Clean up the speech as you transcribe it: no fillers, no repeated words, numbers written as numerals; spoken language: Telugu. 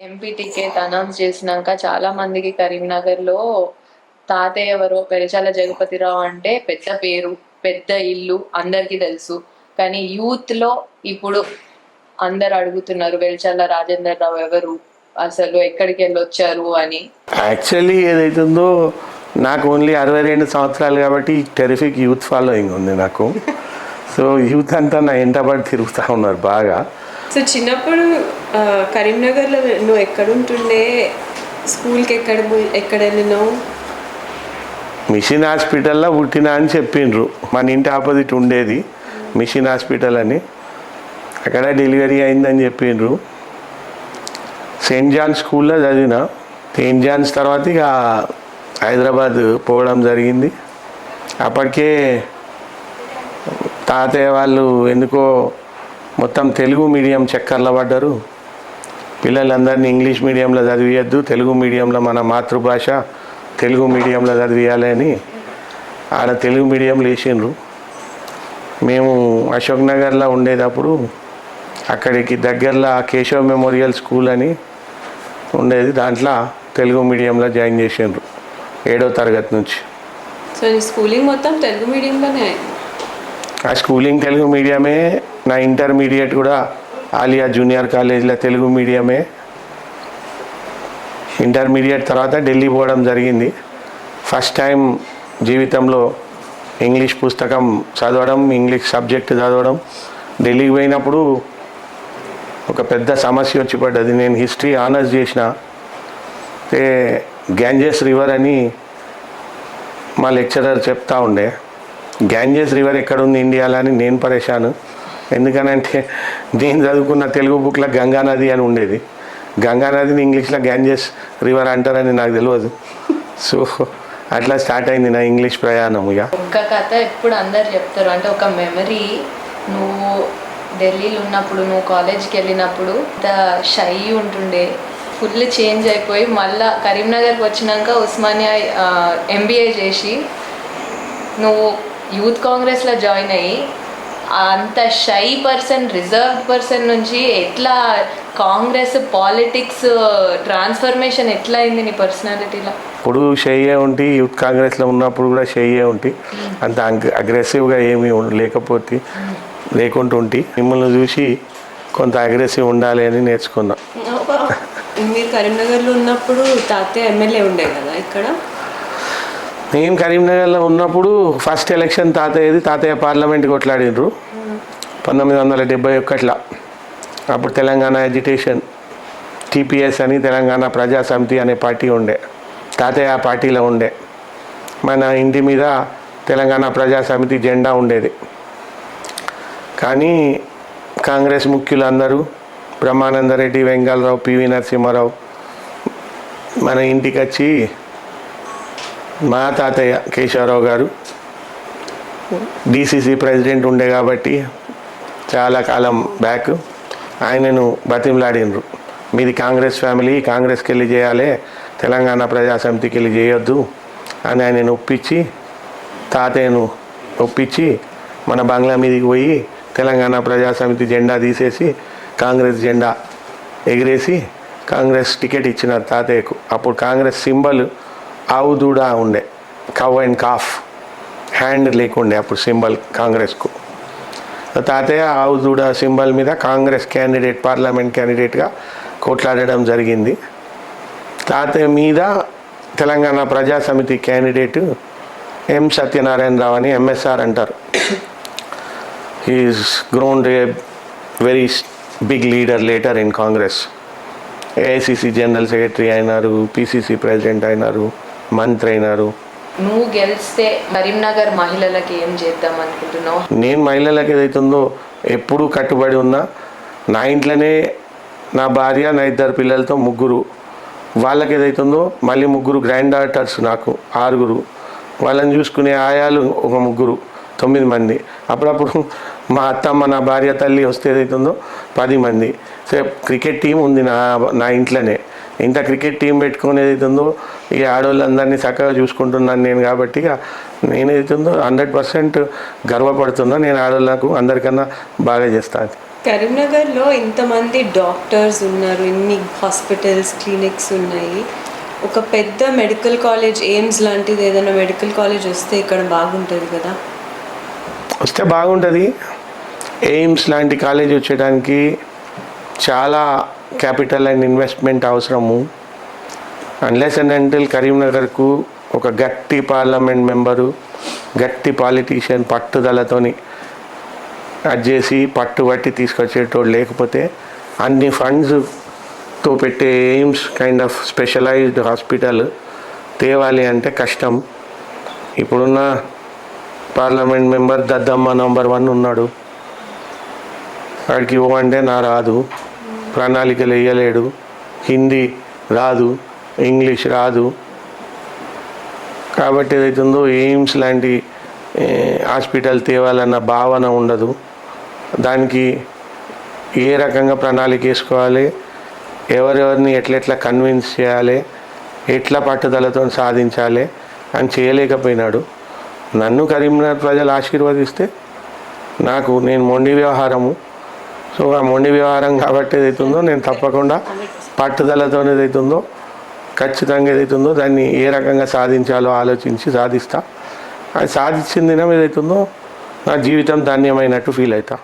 ఎంపీ టికెట్ అనౌన్స్ చేసినాక చాలా మందికి కరీంనగర్లో తాతయ్య ఎవరో పెరచాల జగపతిరావు అంటే పెద్ద పేరు, పెద్ద ఇల్లు అందరికీ తెలుసు. కానీ యూత్లో ఇప్పుడు అందరు అడుగుతున్నారు వెల్చాల రాజేందర్ రావు ఎవరు, అసలు ఎక్కడికి వెళ్ళొచ్చారు అని. యాక్చువల్లీ ఏదైతుందో నాకు ఓన్లీ 62 సంవత్సరాలు కాబట్టి టెరిఫిక్ యూత్ ఫాలోయింగ్ ఉంది నాకు. సో యూత్ అంతా నా ఎంటబడి తిరుగుతూ ఉన్నారు బాగా. సో చిన్నప్పుడు కరీంనగర్లో నువ్వు ఎక్కడుంటుండే, స్కూల్కి ఎక్కడ వెళ్ళినావు? మిషన్ హాస్పిటల్లో పుట్టినా అని చెప్పిండ్రు. మన ఇంటి ఆపోజిట్ ఉండేది మిషన్ హాస్పిటల్ అని, అక్కడ డెలివరీ అయిందని చెప్పిండ్రు. సెయింట్ జాన్స్ స్కూల్లో చదివిన. సెయింట్ జాన్స్ తర్వాత ఇక హైదరాబాద్ పోవడం జరిగింది. అప్పటికే తాతయ్య వాళ్ళు ఎందుకో మొత్తం తెలుగు మీడియం చక్కర్లో పడ్డారు. పిల్లలందరినీ ఇంగ్లీష్ మీడియంలో చదివియద్దు, తెలుగు మీడియంలో మన మాతృభాష తెలుగు మీడియంలో చదివియాలని ఆడ తెలుగు మీడియంలో వేసిండ్రు. మేము అశోక్ నగర్లో ఉండేటప్పుడు అక్కడికి దగ్గరలో కేశవ్ మెమోరియల్ స్కూల్ అని ఉండేది, దాంట్లో తెలుగు మీడియంలో జాయిన్ చేసిండ్రు 7వ తరగతి నుంచి. సో నీ స్కూలింగ్ మొత్తం తెలుగు మీడియంలోనే అయింది? ఆ స్కూలింగ్ తెలుగు మీడియమే. నా ఇంటర్మీడియట్ కూడా ఆలియా జూనియర్ కాలేజ్లో తెలుగు మీడియమే. ఇంటర్మీడియట్ తర్వాత ఢిల్లీ పోవడం జరిగింది. ఫస్ట్ టైం జీవితంలో ఇంగ్లీష్ పుస్తకం చదవడం, ఇంగ్లీష్ సబ్జెక్ట్ చదవడం. ఢిల్లీకి పోయినప్పుడు ఒక పెద్ద సమస్య వచ్చి పడ్డది. నేను హిస్టరీ ఆనర్స్ చేసిన, గ్యాంజెస్ రివర్ అని మా లెక్చరర్ చెప్తా ఉండే. గ్యాంజెస్ రివర్ ఎక్కడుంది ఇండియాలో అని నేను పరేషాను. ఎందుకనంటే నేను చదువుకున్న తెలుగు బుక్లో గంగా నది అని ఉండేది. గంగా నదిని ఇంగ్లీష్లో గ్యాంజెస్ రివర్ అంటారని నాకు తెలియదు. సో అట్లా స్టార్ట్ అయింది నా ఇంగ్లీష్ ప్రయాణం. ఇక ఒక కథ ఎప్పుడు అందరు చెప్తారు, అంటే ఒక మెమరీ. నువ్వు ఢిల్లీలో ఉన్నప్పుడు, నువ్వు కాలేజ్కి వెళ్ళినప్పుడు ఇంత షై ఉంటుండే, ఫుల్ చేంజ్ అయిపోయి మళ్ళీ కరీంనగర్కి వచ్చినాక ఉస్మానియా ఎంబీఏ చేసి నువ్వు యూత్ కాంగ్రెస్లో జాయిన్ అయ్యి అంత షై పర్సన్, రిజర్వ్డ్ పర్సన్ నుంచి ఎట్లా కాంగ్రెస్ పాలిటిక్స్ ట్రాన్స్ఫర్మేషన్ ఎట్లా అయింది నీ పర్సనాలిటీలో? ఇప్పుడు షయ్యే ఉంటే, యూత్ కాంగ్రెస్లో ఉన్నప్పుడు కూడా షయ్యే ఉంటే, అంత అగ్రెసివ్గా ఏమీ లేకుంటుంటే మిమ్మల్ని చూసి కొంత అగ్రెసివ్ ఉండాలి అని నేర్చుకున్నా. మీరు కరీంనగర్లో ఉన్నప్పుడు తాతయ్య ఎమ్మెల్యే ఉండే కదా ఇక్కడ? నేను కరీంనగర్లో ఉన్నప్పుడు ఫస్ట్ ఎలక్షన్ తాతయ్య పార్లమెంట్కి కొట్లాడినరు 1971లో. అప్పుడు తెలంగాణ ఎడ్యుటేషన్ టీపీఎస్ అని తెలంగాణ ప్రజా సమితి అనే పార్టీ ఉండే. తాతయ్య ఆ పార్టీలో ఉండే. మన ఇంటి మీద తెలంగాణ ప్రజా సమితి జెండా ఉండేది. కానీ కాంగ్రెస్ ముఖ్యులందరూ బ్రహ్మానందరెడ్డి, వెంగళరావు, పివి నరసింహారావు మన ఇంటికి వచ్చి మా తాతయ్య కేశవరావు గారు డిసిసి ప్రెసిడెంట్ ఉండే కాబట్టి చాలా కాలం బ్యాక్ ఆయనను బతిమలాడినరు. మీది కాంగ్రెస్ ఫ్యామిలీ, కాంగ్రెస్కి వెళ్ళి చేయాలి, తెలంగాణ ప్రజాసమితికి వెళ్ళి చేయొద్దు అని ఆయనను తాతయ్యను ఒప్పించి మన బంగ్లా మీదకి పోయి తెలంగాణ ప్రజాసమితి జెండా తీసేసి కాంగ్రెస్ జెండా ఎగిరేసి కాంగ్రెస్ టికెట్ ఇచ్చినారు తాతయ్యకు. అప్పుడు కాంగ్రెస్ సింబల్ ఆవు దూడ ఉండే, కవ్ అండ్ కాఫ్, హ్యాండ్ లేకుండే అప్పుడు సింబల్ కాంగ్రెస్కు. తాతయ్య ఆవు దూడ సింబల్ మీద కాంగ్రెస్ క్యాండిడేట్, పార్లమెంట్ క్యాండిడేట్గా కొట్లాడడం జరిగింది. తాతయ్య మీద తెలంగాణ ప్రజా సమితి క్యాండిడేట్ ఎం సత్యనారాయణరావు అని, ఎంఎస్ఆర్ అంటారు. He's grown a very big leader later in Congress. AICC general secretary అయినారు, పిసిసి ప్రెసిడెంట్ అయినారు, మంత్రి అయినారు. నువ్వు గెలిస్తే కరీంనగర్ మహిళలకి ఏం చేద్దాం అనుకుంటున్నావు? నేను మహిళలకు ఏదైతుందో ఎప్పుడూ కట్టుబడి ఉన్నా. నా ఇంట్లోనే నా భార్య, నా 2 పిల్లలతో 3, వాళ్ళకి ఏదైతుందో మళ్ళీ 3 గ్రాండ్ డాటర్స్, నాకు 6. వాళ్ళని చూసుకునే ఆయాలు ఒక 3, 9 మంది. అప్పుడప్పుడు మా అత్తమ్మ, నా భార్య తల్లి వస్తే ఏదైతుందో 10 మంది. సో క్రికెట్ టీం ఉంది నా ఇంట్లోనే. ఇంత క్రికెట్ టీం పెట్టుకుని ఏదైతుందో ఇక ఆడవాళ్ళందరినీ చక్కగా చూసుకుంటున్నాను నేను. కాబట్టి ఇక నేనేదైతుందో 100% గర్వపడుతున్నా. నేను ఆడవాళ్ళకు అందరికన్నా బాగా చేస్తాను. కరీంనగర్లో ఇంతమంది డాక్టర్స్ ఉన్నారు, ఇన్ని హాస్పిటల్స్ క్లినిక్స్ ఉన్నాయి. ఒక పెద్ద మెడికల్ కాలేజ్, ఎయిమ్స్ లాంటిది ఏదైనా మెడికల్ కాలేజ్ వస్తే ఇక్కడ బాగుంటుంది కదా. వస్తే బాగుంటుంది. ఎయిమ్స్ లాంటి కాలేజ్ వచ్చేయడానికి చాలా క్యాపిటల్ అండ్ ఇన్వెస్ట్మెంట్ అవసరము. అన్లెస్ అండ్ అంటిల్ కరీంనగర్కు ఒక గట్టి పార్లమెంట్ మెంబరు, గట్టి పాలిటీషియన్ పట్టుదలతోని అది చేసి పట్టుబట్టి తీసుకొచ్చేటోడు లేకపోతే అన్ని ఫండ్స్తో పెట్టే AIIMS kind of specialised hospital తేవాలి అంటే కష్టం. ఇప్పుడున్న పార్లమెంట్ మెంబర్ దద్దమ్మ నంబర్ 1 ఉన్నాడు. వాడికి ఇవ్వమంటే నా రాదు, ప్రణాళికలు వేయలేడు, హిందీ రాదు, ఇంగ్లీష్ రాదు. కాబట్టి ఏదైతుందో ఎయిమ్స్ లాంటి హాస్పిటల్ తేవాలన్న భావన ఉండదు. దానికి ఏ రకంగా ప్రణాళిక వేసుకోవాలి, ఎవరెవరిని ఎట్లెట్లా కన్విన్స్ చేయాలి, ఎట్లా పట్టుదలతో సాధించాలి అని చేయలేకపోయినాడు. నన్ను కరీంనగర్ ప్రజలు ఆశీర్వదిస్తే నేను మొండి వ్యవహారము. సో ఆ మొండి వ్యవహారం కాబట్టి ఏదైతుందో నేను తప్పకుండా పట్టుదలతో ఏదైతుందో ఖచ్చితంగా ఏదైతుందో దాన్ని ఏ రకంగా సాధించాలో ఆలోచించి సాధిస్తా. అది సాధించిన దినం ఏదైతుందో నా జీవితం ధన్యమైనట్టు ఫీల్ అవుతా.